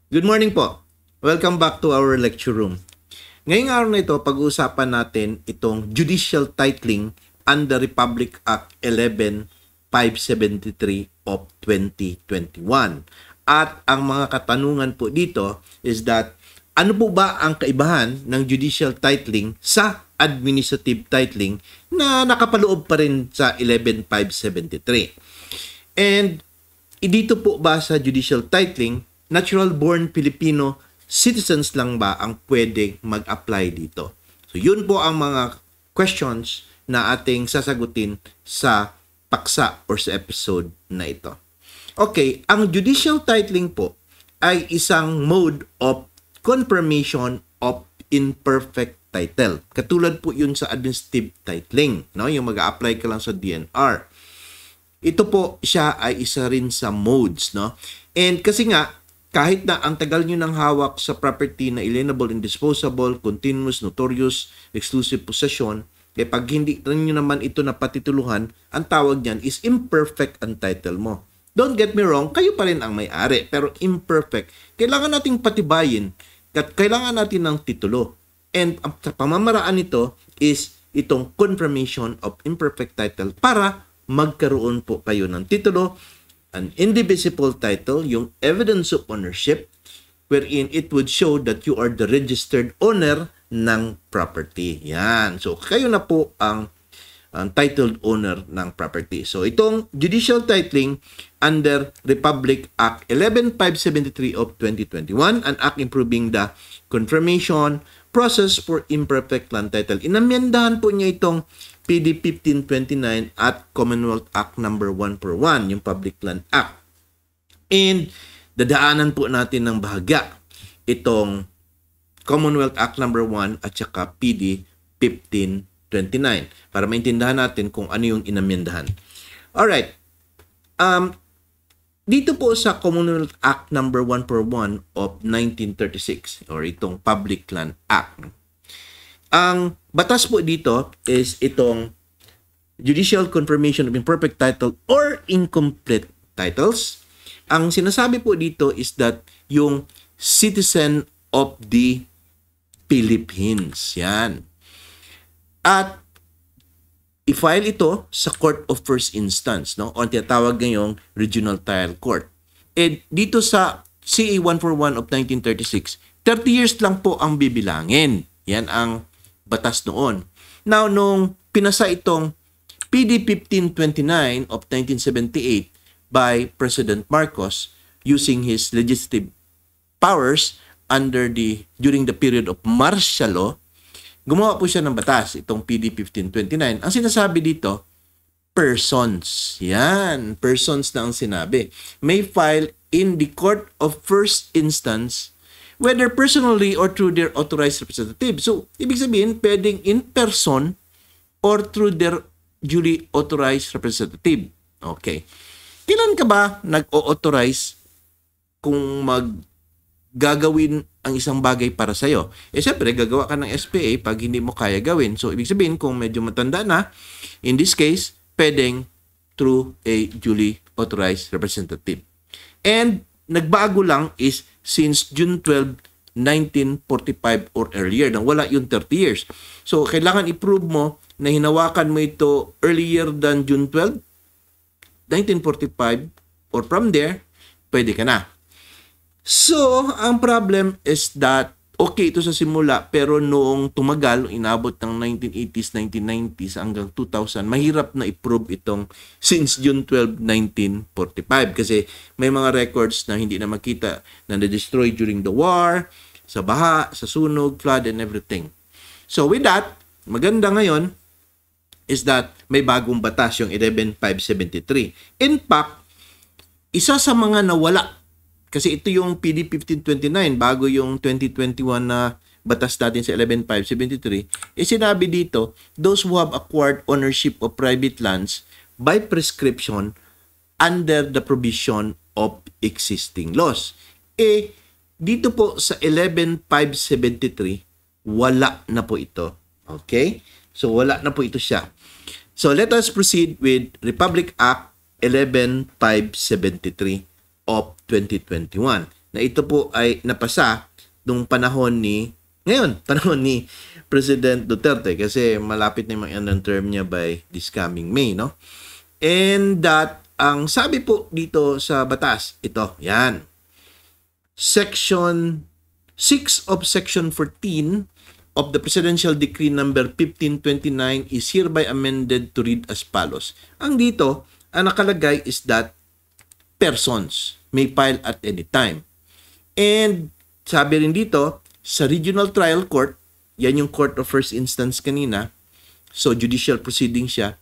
Good morning po. Welcome back to our lecture room. Ngayong araw na ito, pag-uusapan natin itong judicial titling under Republic Act 11573 of 2021. At ang mga katanungan po dito is that ano po ba ang kaibahan ng judicial titling sa administrative titling na nakapaloob pa rin sa 11573? And dito po ba sa judicial titling, natural-born Filipino citizens lang ba ang pwedeng mag-apply dito? So, yun po ang mga questions na ating sasagutin sa paksa or sa episode na ito. Okay, ang judicial titling po ay isang mode of confirmation of imperfect title. Katulad po yun sa administrative titling, no? Yung mag-a-apply ka lang sa DNR. Ito po siya ay isa rin sa modes, no? And kasi nga, kahit na ang tagal nyo ng hawak sa property na alienable, indisposable, continuous, notorious, exclusive possession, kaya pag hindi nyo naman ito napatituluhan, ang tawag niyan is imperfect ang title mo. Don't get me wrong, kayo pa rin ang may-ari, pero imperfect. Kailangan nating patibayin at kailangan natin ng titulo. And ang pamamaraan nito is itong confirmation of imperfect title para magkaroon po kayo ng titulo, an indivisible title, yung evidence of ownership, wherein it would show that you are the registered owner ng property. Yan. So, kayo na po ang titled owner ng property. So, itong judicial titling under Republic Act 11573 of 2021, an act improving the confirmation process for imperfect land title. Inamyendahan po niya itong PD 1529 at Commonwealth Act number 141, yung Public Land Act. And dadaanan po natin ng bahagya itong Commonwealth Act number 1 at saka PD 1529 para maintindihan natin kung ano yung inamyendahan. Alright. Dito po sa Commonwealth Act number 141 of 1936 or itong Public Land Act, ang batas po dito is itong judicial confirmation of imperfect title or incomplete titles. Ang sinasabi po dito is that yung citizen of the Philippines. Yan. At i-file ito sa Court of First Instance, no? O ang tinatawag ngayong Regional Trial Court. And dito sa CA 141 of 1936, 30 years lang po ang bibilangin. Yan ang batas noon. Now, nung pinasa itong PD 1529 of 1978 by President Marcos using his legislative powers during the period of martial law, gumawa po siya ng batas, itong PD 1529. Ang sinasabi dito, persons. Yan, persons na ang sinabi. May file in the Court of First Instance whether personally or through their authorized representative. So, ibig sabihin, pwedeng in person or through their duly authorized representative. Okay. Kailan ka ba nag-authorize kung gagawin ang isang bagay para sa'yo? Siyempre, gagawa ka ng SPA pag hindi mo kaya gawin. So, ibig sabihin, kung medyo matanda na, in this case, pwedeng through a duly authorized representative. And nagbago lang is since June 12, 1945 or earlier, nang wala yung 30 years. So, kailangan i-prove mo na hinawakan mo ito earlier than June 12, 1945 or from there, pwede ka na. So, ang problem is that okay ito sa simula pero noong tumagal, inabot ng 1980s, 1990s hanggang 2000, mahirap na i-prove itong since June 12, 1945 kasi may mga records na hindi na makita na na-destroy during the war, sa baha, sa sunog, flood, and everything. So with that, maganda ngayon is that may bagong batas, yung 11573. In fact, isa sa mga nawala kasi ito yung PD 1529 bago yung 2021 na batas natin sa 11573, sinabi dito, those who have acquired ownership of private lands by prescription under the provision of existing laws. Dito po sa 11573, wala na po ito. Okay? So, wala na po ito siya. So, let us proceed with Republic Act 11573 of 2021. na ito po ay napasa nung panahon ni President Duterte kasi malapit na yung end term niya by this coming May, no? And that ang sabi po dito sa batas, ito, yan. Section 6 of Section 14 of the Presidential Decree number 1529 is hereby amended to read as follows. Ang dito, ang nakalagay is that persons may file at any time. And sabi rin dito, sa Regional Trial Court, yan yung Court of First Instance kanina, so judicial proceeding siya,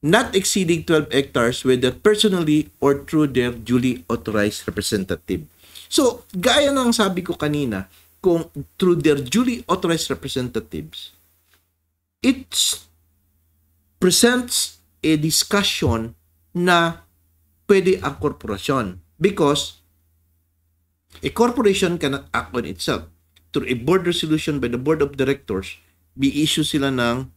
not exceeding 12 hectares whether personally or through their duly authorized representative. So, gaya ng sabi ko kanina, kung through their duly authorized representatives, it presents a discussion na pwede ang korporasyon because a corporation cannot act on itself. Through a board resolution by the board of directors, bi-issue sila ng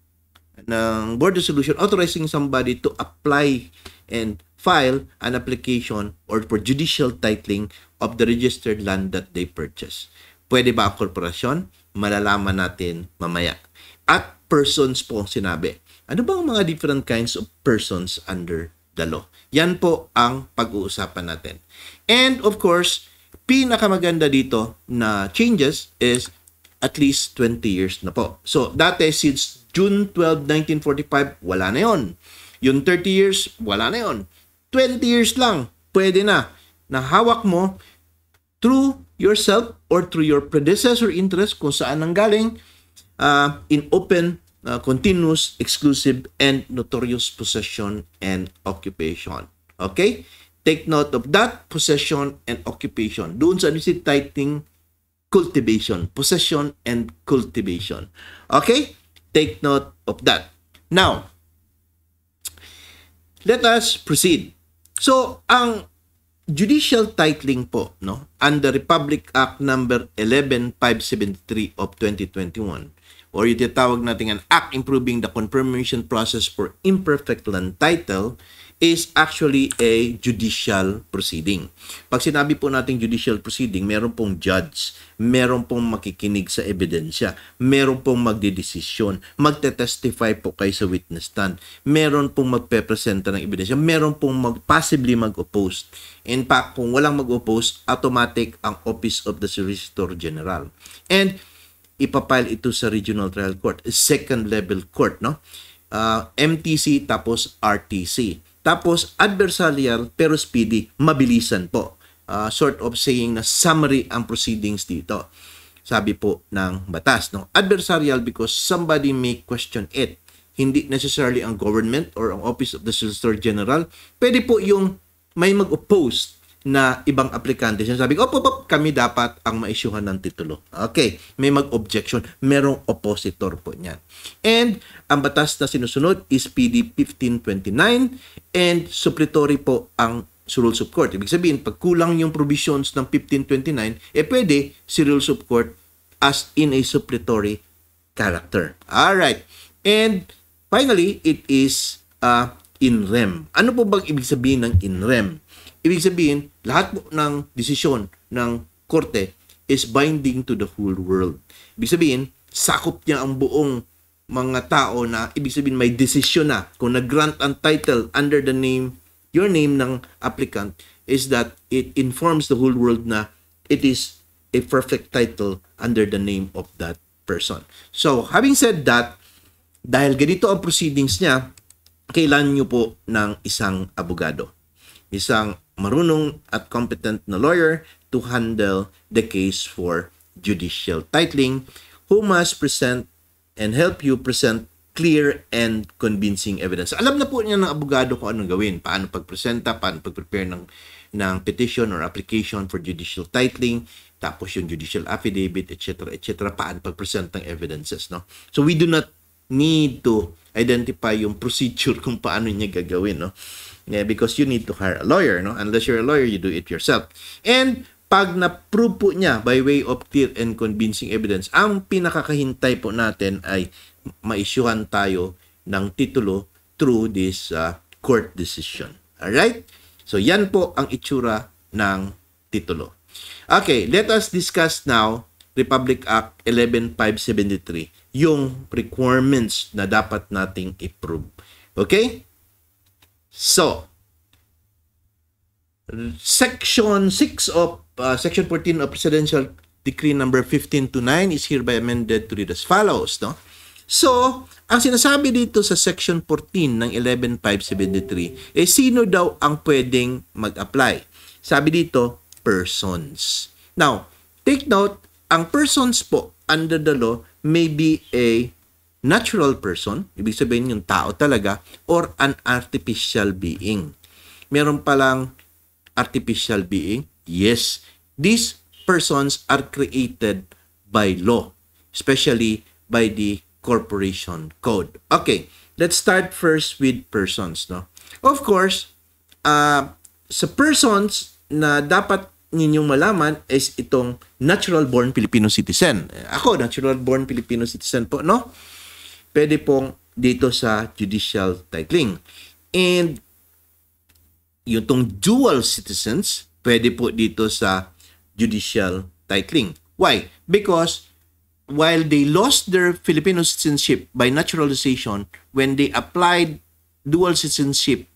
board resolution authorizing somebody to apply and file an application or for judicial titling of the registered land that they purchase. Pwede ba ang korporasyon? Malalaman natin mamaya. At persons po sinabi. Ano bang mga different kinds of persons under the law? Yan po ang pag-uusapan natin. And of course, pinakamaganda dito na changes is at least 20 years na po. So, dati since June 12, 1945, wala na yon. Yung 30 years, wala na yon. 20 years lang, pwede na. Hawak mo through yourself or through your predecessor interest kung saan nanggaling in open, continuous, exclusive, and notorious possession and occupation. Okay? Take note of that, possession and occupation. Doon sa illicit titling, cultivation, possession and cultivation. Okay? Take note of that. Now, let us proceed. So, ang judicial titling po, no, under Republic Act number 11573 of 2021, or yung tinatawag natin ang Act Improving the Confirmation Process for Imperfect Land Title, is actually a judicial proceeding. Pag sinabi po natin judicial proceeding, meron pong judge, meron pong makikinig sa ebidensya, meron pong magdidesisyon, magte-testify po kayo sa witness stand, meron pong magpe-presenta ng ebidensya, meron pong possibly mag-oppose. In fact, kung walang mag-oppose, automatic ang Office of the Solicitor General. And ipapile ito sa Regional Trial Court, second level court, no? MTC tapos RTC. Tapos adversarial pero speedy, mabilisan po. Sort of saying na summary ang proceedings dito. Sabi po ng batas, no? Adversarial because somebody may question it. Hindi necessarily ang government or ang Office of the Solicitor General. Pwede po yung may mag-oppose na ibang aplikante. Sabi ko, kami dapat ang ma-issuehan ng titulo. Okay, may mag-objection. Merong oppositor po niyan. And ang batas na sinusunod is PD 1529 and suppletory po ang rules of court. Ibig sabihin, pag kulang yung provisions ng 1529, pwede si rules of court as in a suppletory character. Alright. And finally, it is in rem. Ano po bang ibig sabihin ng in rem? Ibig sabihin, lahat po ng desisyon ng korte is binding to the whole world. Ibig sabihin, sakop niya ang buong mga tao na ibig sabihin may desisyon na kung nag-grant ang title under the name, your name ng applicant is that it informs the whole world na it is a perfect title under the name of that person. So, having said that, dahil ganito ang proceedings niya, kailangan niyo po ng isang abogado. Isang marunong at competent na lawyer to handle the case for judicial titling who must present and help you present clear and convincing evidence. Alam na po niya ng abogado kung anong gawin, paano pagpresenta, paano pag-prepare ng petition or application for judicial titling, tapos yung judicial affidavit, etc., paano pag-present ng evidences, no? So we do not need to identify yung procedure kung paano niya gagawin, no? Yeah, because you need to hire a lawyer, no? Unless you're a lawyer, you do it yourself. And pag na-prove po niya by way of clear and convincing evidence, ang pinakakahintay po natin ay ma-issuehan tayo ng titulo through this court decision. Alright? So yan po ang itsura ng titulo. Okay, let us discuss now Republic Act 11573, yung requirements na dapat nating i-prove. Okay? So, Section 6 of Section 14 of Presidential Decree number 1529 is hereby amended to read as follows, no? So, ang sinasabi dito sa Section 14 ng 11573 sino daw ang pwedeng mag-apply? Sabi dito, persons. Now, take note, ang persons po under the law may be a natural person, ibig sabihin yung tao talaga, or an artificial being. Meron palang artificial being? Yes. These persons are created by law, especially by the Corporation Code. Okay, let's start first with persons, no? Of course, sa persons na dapat ninyong malaman is itong natural-born Filipino citizen. Ako, natural-born Filipino citizen po, no? Pwede pong dito sa judicial titling. And yung tong dual citizens, pwede po dito sa judicial titling. Why? Because while they lost their Filipino citizenship by naturalization, when they applied dual citizenship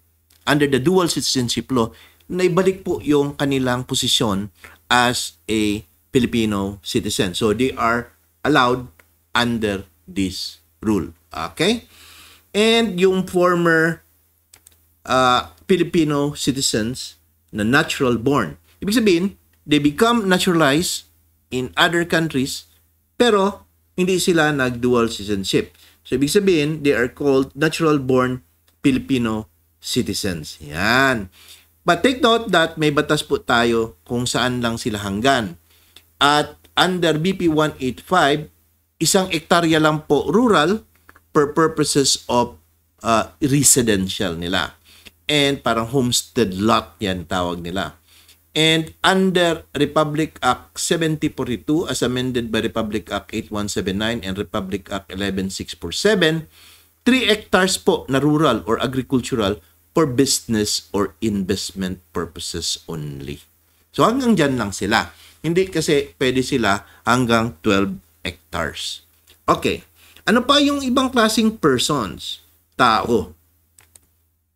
under the dual citizenship law, naibalik po yung kanilang posisyon as a Filipino citizen. So they are allowed under this rule. Okay? And yung former Filipino citizens na natural born, ibig sabihin, they become naturalized in other countries, pero hindi sila nag-dual citizenship. So, ibig sabihin, they are called natural-born Filipino citizens. Yan. But take note that may batas po tayo kung saan lang sila hanggan. At under BP 185, 1 hektarya lang po rural per purposes of residential nila. And parang homestead lot yan tawag nila. And under Republic Act 7042 as amended by Republic Act 8179 and Republic Act 11647, 3 hectares po na rural or agricultural for business or investment purposes only. So hanggang dyan lang sila. Hindi kasi pwede sila hanggang 12 hectares. Okay. Ano pa yung ibang klaseng persons? Tao.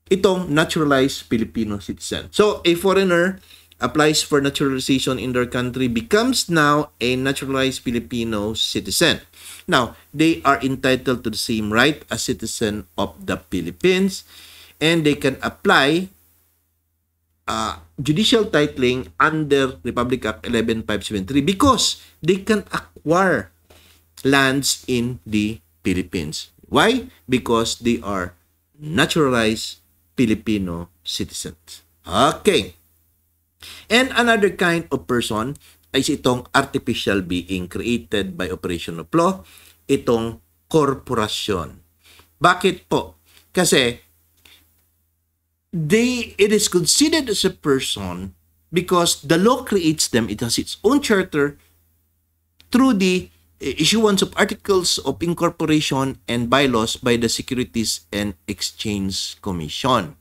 Itong naturalized Filipino citizen. So a foreigner applies for naturalization in their country becomes now a naturalized Filipino citizen. Now, they are entitled to the same right as citizen of the Philippines, and they can apply judicial titling under Republic Act 11573 because they can acquire lands in the Philippines. Why? Because they are naturalized Filipino citizens. Okay. And another kind of person ay itong artificial being created by operation of law, itong korporasyon. Bakit po? Kasi it is considered as a person because the law creates them. It has its own charter through the issuance of articles of incorporation and bylaws by the Securities and Exchange Commission.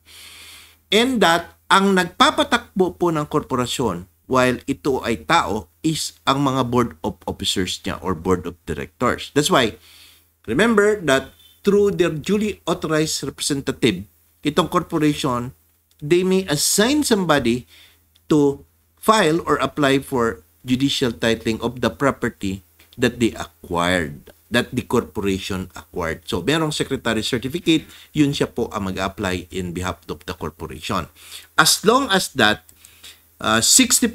And that ang nagpapatakbo po ng korporasyon while ito ay tao is ang mga board of officers niya or board of directors. That's why, remember that through their duly authorized representative, itong corporation, they may assign somebody to file or apply for judicial titling of the property that they acquired, that the corporation acquired. So, merong secretary certificate, yun siya po ang mag-apply in behalf of the corporation. As long as that 60%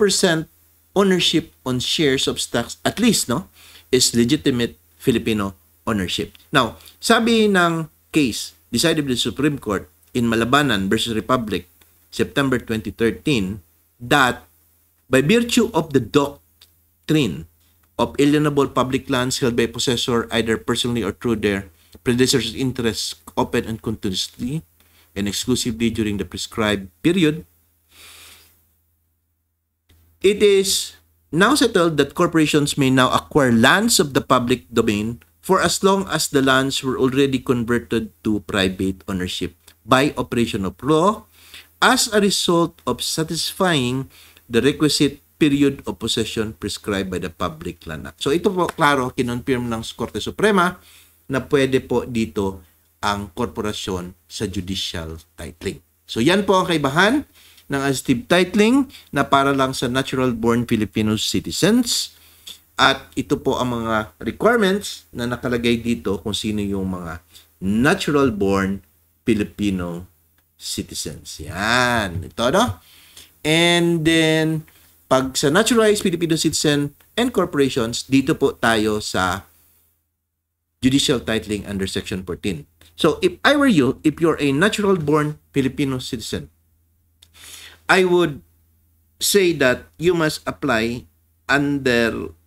ownership on shares of stocks, at least, no, is legitimate Filipino ownership. Now, sabi ng case decided by the Supreme Court in Malabanan versus Republic, September 2013, that by virtue of the doctrine of alienable public lands held by possessor either personally or through their predecessor's interests open and continuously and exclusively during the prescribed period, it is now settled that corporations may now acquire lands of the public domain for as long as the lands were already converted to private ownership by operation of law as a result of satisfying the requisite period of possession prescribed by the Public Land Act. So ito po, klaro, kinonfirm ng Korte Suprema na pwede po dito ang korporasyon sa judicial titling. So yan po ang kaibahan ng administrative titling na para lang sa natural-born Filipino citizens. At ito po ang mga requirements na nakalagay dito kung sino yung mga natural-born Filipino citizens. Yan. Ito, no? And then, pag sa naturalized Filipino citizen and corporations, dito po tayo sa judicial titling under Section 14. So, if I were you, if you're a natural-born Filipino citizen, I would say that you must apply under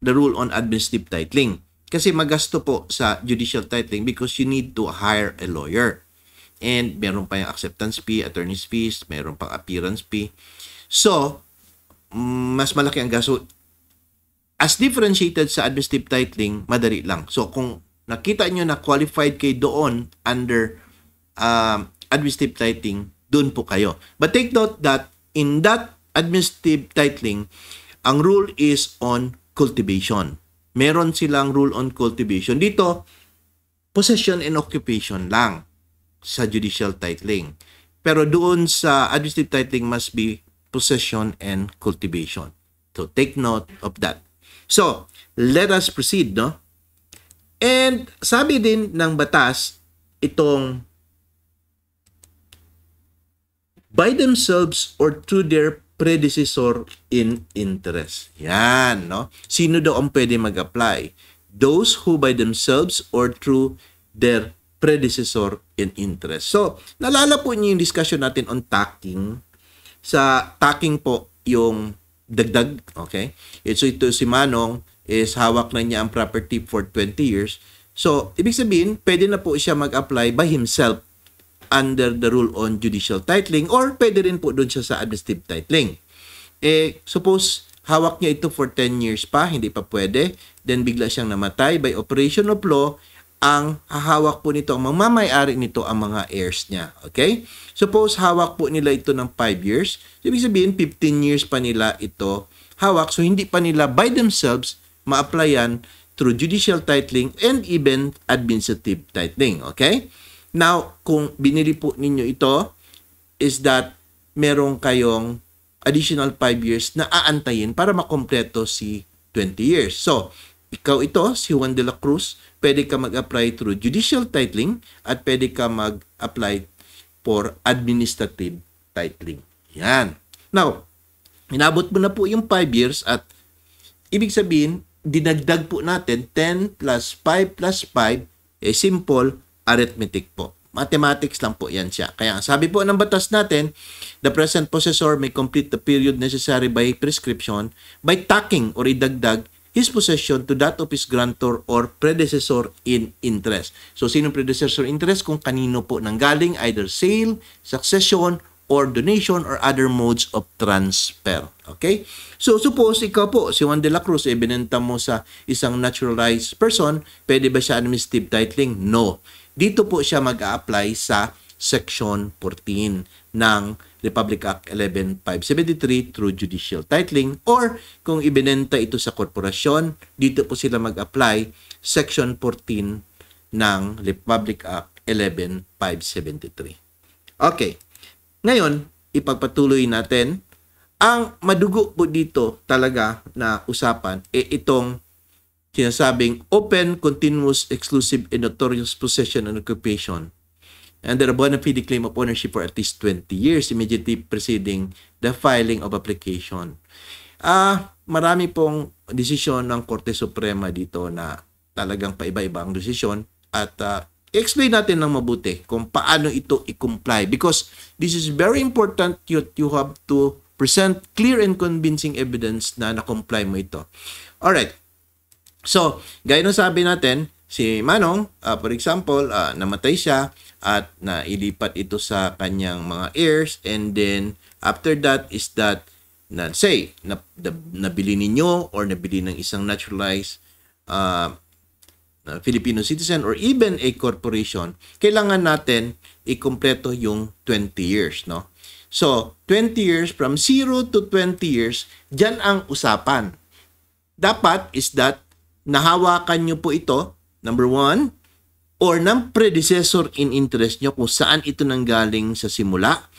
the rule on administrative titling. Kasi magasto po sa judicial titling because you need to hire a lawyer. And meron pa yung acceptance fee, attorney's fees, meron pang appearance fee. So, mas malaki ang gasto. As differentiated sa administrative titling, madali lang. So, kung nakita nyo na qualified kayo doon under administrative titling, doon po kayo. But take note that in that administrative titling, ang rule is on cultivation. Meron silang rule on cultivation. Dito, possession and occupation lang sa judicial titling. Pero doon sa administrative titling must be possession and cultivation. So take note of that. So, let us proceed, no? And sabi din ng batas, itong by themselves or through their predecessor in interest. Yan, no? Sino daw ang pwede mag-apply? Those who by themselves or through their predecessor in interest. So, nalala po niyo yung discussion natin on tacking. Sa tacking po, yung dagdag, okay? So, ito si Manong is hawak na niya ang property for 20 years. So, ibig sabihin, pwede na po siya mag-apply by himself under the rule on judicial titling or pwede rin po doon siya sa administrative titling. Suppose hawak niya ito for 10 years pa, hindi pa pwede, then bigla siyang namatay by operation of law, ang hahawak po nito, ang mamamay-ari nito ang mga heirs niya. Okay? Suppose hawak po nila ito ng 5 years, ibig sabihin 15 years pa nila ito hawak, so hindi pa nila by themselves ma-applyan through judicial titling and even administrative titling. Okay? Now, kung binili po ninyo ito, is that meron kayong additional 5 years na aantayin para makompleto si 20 years. So, ikaw ito, si Juan de la Cruz, pwede ka mag-apply through judicial titling at pwede ka mag-apply for administrative titling. Yan. Now, inabot mo na po yung 5 years at ibig sabihin, dinagdag po natin 10 plus 5 plus 5, simple arithmetic po. Mathematics lang po yan siya. Kaya sabi po ng batas natin, the present possessor may complete the period necessary by prescription by tacking or idagdag his possession to that of his grantor or predecessor in interest. So, sinong predecessor in interest? Kung kanino po nanggaling, either sale, succession, or donation, or other modes of transfer. Okay? So, suppose ikaw po, si Juan de la Cruz, binenta mo sa isang naturalized person, pwede ba siya administrative titling? No. Dito po siya mag-a-apply sa Section 14 ng Republic Act 11573 through judicial titling, or kung ibinenta ito sa korporasyon, dito po sila mag-apply Section 14 ng Republic Act 11573. Okay. Ngayon, ipagpatuloy natin. Ang madugo po dito talaga na usapan itong sinasabing open, continuous, exclusive, and notorious possession and occupation under a bona fide claim of ownership for at least 20 years immediately preceding the filing of application. Marami pong desisyon ng Korte Suprema dito na talagang paiba-iba ang desisyon at explain natin ng mabuti kung paano ito i-comply because this is very important. You have to present clear and convincing evidence na na-comply mo ito. Alright. So, gaya ng sabi natin, si Manong, for example, namatay siya at nailipat ito sa kanyang mga heirs and then after that is that, nabili ninyo or nabili ng isang naturalized Filipino citizen or even a corporation, kailangan natin ikumpleto yung 20 years, no? So, 20 years, from 0 to 20 years, dyan ang usapan. Dapat is that nahawakan nyo po ito, number 1, or ng predecessor in interest nyo kung saan ito nanggaling sa simula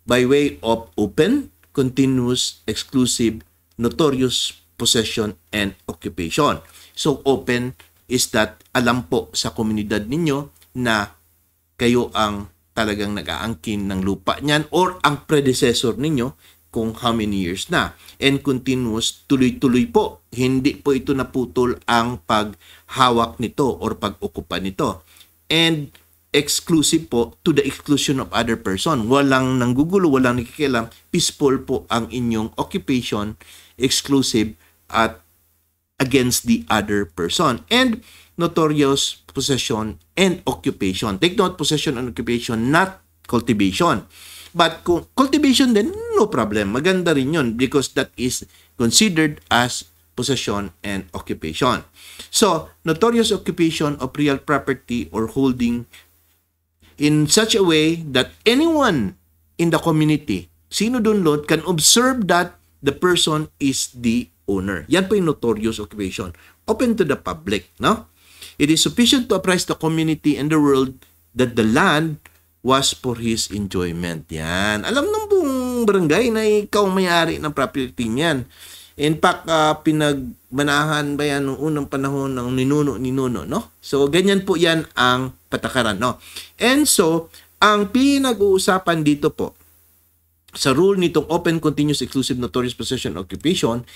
by way of open, continuous, exclusive, notorious possession, and occupation. So, open is that alam po sa komunidad ninyo na kayo ang talagang nag-aangkin ng lupa niyan or ang predecessor ninyo kung how many years na. And continuous, tuloy-tuloy po. Hindi po ito naputol ang paghawak nito or pag-okupa nito. And exclusive po to the exclusion of other person. Walang nanggugulo, walang nakikialam. Peaceful po ang inyong occupation, exclusive at against the other person. And notorious possession and occupation. Take note, possession and occupation, not cultivation. But kung cultivation din, no problem. Maganda rin yun because that is considered as possession and occupation. So, notorious occupation of real property or holding in such a way that anyone in the community, sino dun lot, can observe that the person is the owner. Yan po yung notorious occupation. Open to the public, no? It is sufficient to apprise the community and the world that the land was for his enjoyment. Yan. Alam ng buong barangay na ikaw may-ari ng property niyan. In fact, pinagmanahan ba yan noong unang panahon ng ninuno, no? So, ganyan po yan ang patakaran, no? And so, ang pinag-uusapan dito po, sa rule nitong open, continuous, exclusive, notorious possession, occupation,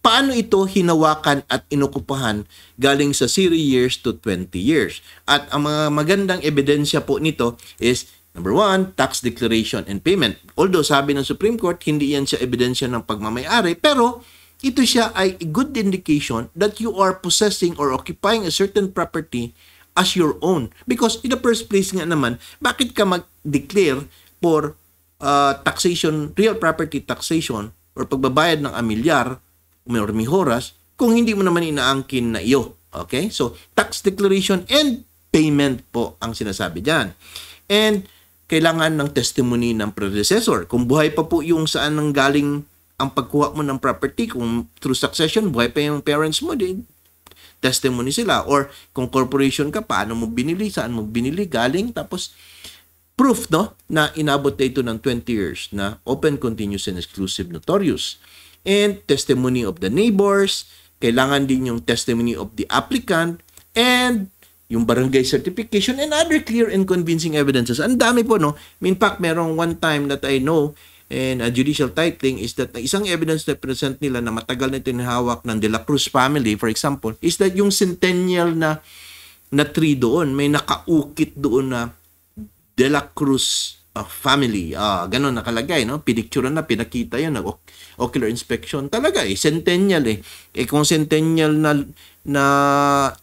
paano ito hinawakan at inokupahan galing sa 0 years to 20 years. At ang mga magandang ebidensya po nito is, number 1, tax declaration and payment. Although sabi ng Supreme Court, hindi yan siya ebidensya ng pagmamayari, pero ito siya ay a good indication that you are possessing or occupying a certain property as your own. Because in the first place nga naman, bakit ka mag-declare for taxation, real property taxation or pagbabayad ng amilyar or mihoras kung hindi mo naman inaangkin na iyo. Okay? So, tax declaration and payment po ang sinasabi dyan. And kailangan ng testimony ng predecessor. Kung buhay pa po yung saan nanggaling ang pagkuha mo ng property, kung through succession, buhay pa yung parents mo, din testimony sila. Or kung corporation ka, paano mo binili, saan mo binili, galing, tapos proof, no, na inabot na ito ng 20 years na open, continuous, and exclusive notorious. And testimony of the neighbors, kailangan din yung testimony of the applicant, and yung barangay certification, and other clear and convincing evidences. Ang dami po, no? In fact, merong one time that I know in a judicial titling is that isang evidence na present nila na matagal na tinahawak ng De La Cruz family, for example, is that yung centennial na tree doon, may nakaukit doon na De La Cruz family. Ganon nakalagay, no? Pinicturean na, pinakita yan, ocular inspection. Talaga, centennial eh. Kung centennial na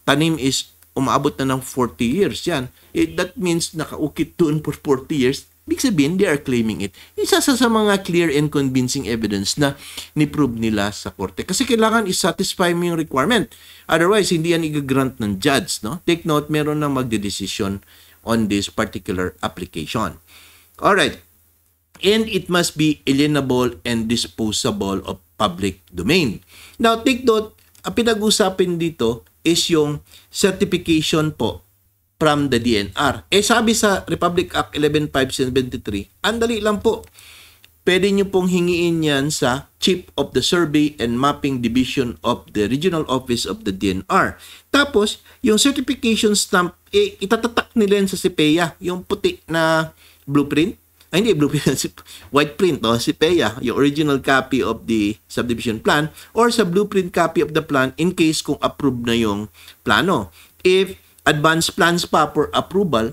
tanim is umaabot na ng 40 years, yan. That means nakaukit doon for 40 years. Ibig sabihin, they are claiming it. Isa sa mga clear and convincing evidence na ni-prove nila sa korte. Kasi kailangan i-satisfy mo yung requirement. Otherwise, hindi yan i-grant ng judge, no? Take note, meron na magde-decision on this particular application. Alright. And it must be alienable and disposable of public domain. Now, take note, ang pinag-usapin dito is yung certification po from the DNR. Sabi sa Republic Act 11573, andali lang po. Pwede nyo pong hingiin yan sa Chief of the Survey and Mapping Division of the Regional Office of the DNR. Tapos, yung certification stamp, itatatak nila yan sa CPEA, yung puti na blueprint. Hindi blueprint, white print, no? CPEA, yung original copy of the subdivision plan, or sa blueprint copy of the plan in case kung approved na yung plano. If advanced plans pa for approval,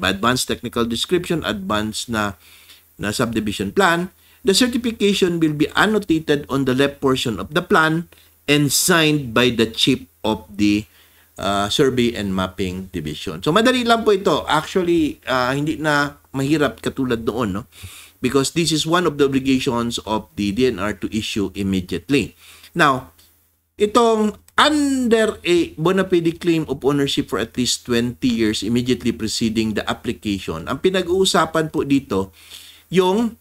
advanced technical description, advanced na subdivision plan, the certification will be annotated on the left portion of the plan and signed by the chief of the Survey and Mapping Division. So, madali lang po ito. Actually, hindi na mahirap katulad noon, no? Because this is one of the obligations of the DNR to issue immediately. Now, itong under a bona fide claim of ownership for at least 20 years immediately preceding the application, ang pinag-uusapan po dito, yung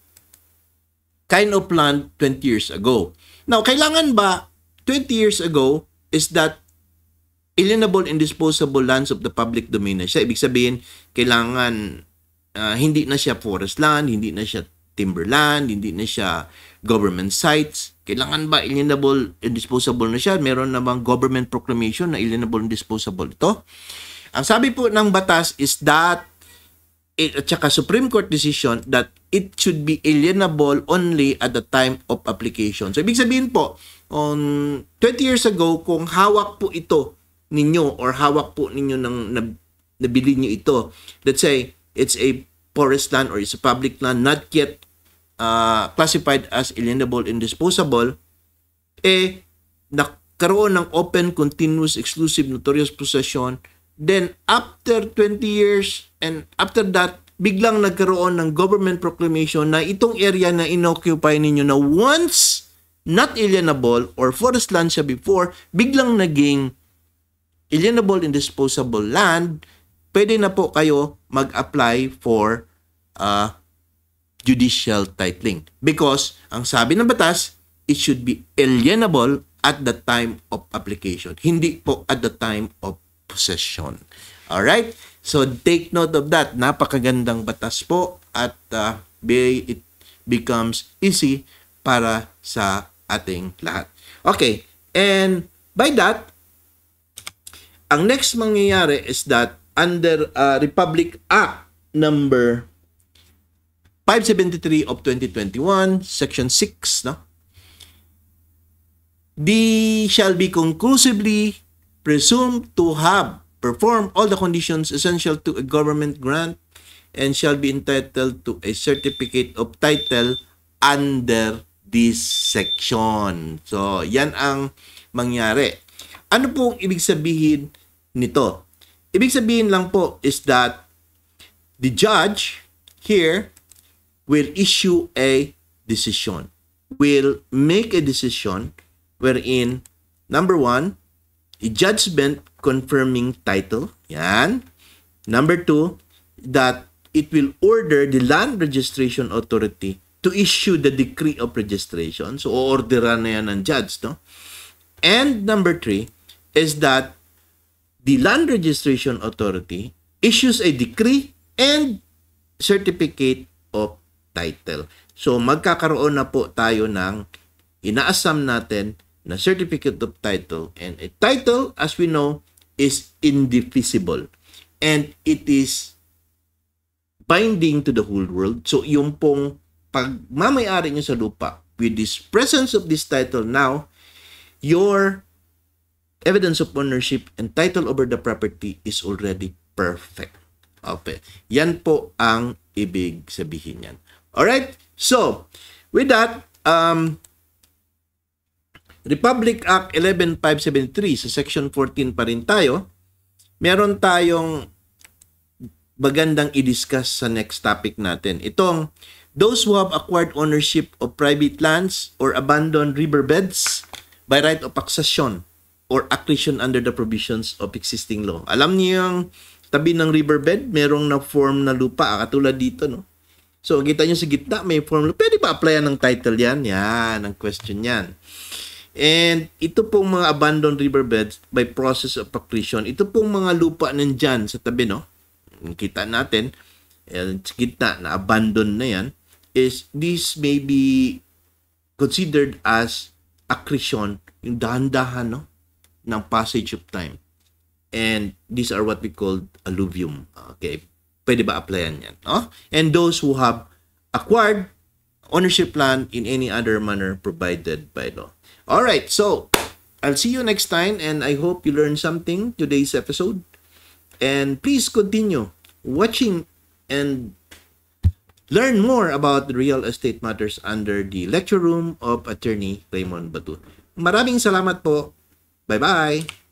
kind of land 20 years ago. Now, kailangan ba 20 years ago is that alienable and disposable lands of the public domain na siya? Ibig sabihin, kailangan hindi na siya forest land, hindi na siya timberland, hindi na siya government sites. Kailangan ba alienable and disposable na siya? Meron namang government proclamation na alienable and disposable ito. Ang sabi po ng batas is that at saka Supreme Court decision that it should be alienable only at the time of application. So, ibig sabihin po, on 20 years ago, kung hawak po ito ninyo or hawak po ninyo ng nabili nyo ito, let's say, it's a forest land or it's a public land not yet classified as alienable and disposable, nagkaroon ng open, continuous, exclusive, notorious possession. Then, after 20 years, and after that, biglang nagkaroon ng government proclamation na itong area na inoccupy ninyo na once not alienable or forest land siya before, biglang naging alienable and disposable land, pwede na po kayo mag-apply for judicial titling. Because, ang sabi ng batas, it should be alienable at the time of application. Hindi po at the time of possession. Alright? So, take note of that. Napakagandang batas po at it becomes easy para sa ating lahat. Okay. And by that, ang next mangyayari is that under Republic Act number 573 of 2021, Section 6, no? They shall be conclusively presumed to have performed all the conditions essential to a government grant and shall be entitled to a certificate of title under this section. So, yan ang mangyari. Ano pong ibig sabihin nito? Ibig sabihin lang po is that the judge here will issue a decision, will make a decision wherein, number 1, a judgment confirming title. Yan. Number 2, that it will order the Land Registration Authority to issue the decree of registration. So, orderan na yan ng judge, no? And number 3 is that the Land Registration Authority issues a decree and certificate of title. So, magkakaroon na po tayo ng inaasam natin na certificate of title, and a title, as we know, is indivisible and it is binding to the whole world. So, yung pong pagmamayari nyo sa lupa, with this presence of this title now, your evidence of ownership and title over the property is already perfect. Okay. Yan po ang ibig sabihin yan. Alright? So, with that, Republic Act 11573 sa Section 14 pa rin tayo. Meron tayong magandang i-discuss sa next topic natin. Itong, those who have acquired ownership of private lands or abandoned riverbeds by right of accession or acquisition under the provisions of existing law. Alam niyo yung tabi ng riverbed, merong na-form na lupa, katulad dito, no? So, kita nyo sa gitna, may form. Pwede ba applyan ng title yan? Yan, ang question yan. And ito pong mga abandoned riverbeds by process of acquisition, ito pong mga lupa nandyan sa tabi, no? Kita natin, sa gitna na abandoned na yan, is this may be considered as accretion, yung dahan-dahan, no? Ng passage of time. And these are what we call alluvium. Okay, pwede ba applyan yan? No? And those who have acquired ownership land in any other manner provided by law. Alright, so I'll see you next time and I hope you learned something today's episode. And please continue watching and learn more about the real estate matters under the lecture room of Attorney Raymond Batu. Maraming salamat po. Bye-bye!